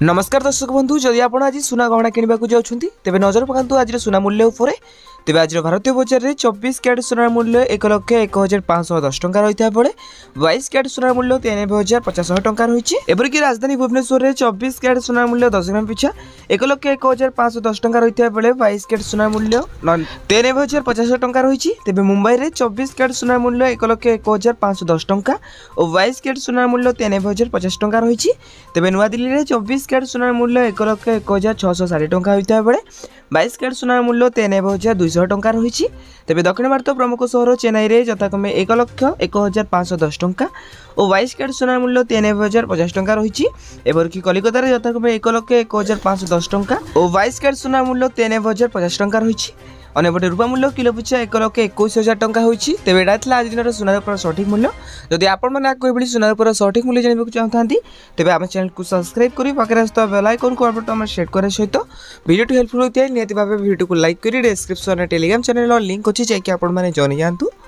नमस्कार दर्शक बंधु जदि आप आज सुना गहना किणवा जाऊँगी तेज नजर पकातु आज सुना मूल्य उपर तेज आज भारतीय बजार में 24 कैरेट सोनार मूल्य 1,01,510 टंका रही है बेले 22 कैरेट सोनार मूल्य 93,550 टंका रही एपरिक राजधानी भुवनेश्वर में 24 कैरेट सोनार मूल्य 10 ग्राम पिछा 1,01,510 टंका रही है बेले 22 कैरेट सोनार मूल्य 93,050 टंका रही तेज मुंबई में 24 कैरेट सोनार मूल्य 1,01,510 टंका और 22 कैरेट सोनार मूल्य 93,050 टंका रही तेज नुआदिल्ली में 24 कैरेट सोनार मूल्य 1,01,660 टंका होता है बेले 22 कैरेट सोनार मूल्य 93,200 टंका रही तेज दक्षिण भारत प्रमुख सहर चेन्नई में यथाक्रमे 1,01,510 टंका और 22 कैरेट सोनार मूल्य 93,050 टंका रही एपरिक कलिकतार यथाक्रमे 1,01,510 टंका और 22 कैरेट सोनार मूल्य 93,050 टंका रही अनेपटे रूपा मूल्य किलो पिछा 1,21,000 टंका होती तेज यहाँ आज दिन सुनार सठिक मूल्य जदि आपड़ी सुनार सठिक मूल्य जानवा चाहते तेज आम चैनल को सब्सक्राइब कर पाखे आसता बेल आइकन को बटन सेट करने सहित वीडियो हेल्पफुल होता है निहत भाव वीडियो को लाइक कर डिस्क्रिप्शन टेलीग्राम चैनल लिंक अच्छी जाकि आपने जानी जातु।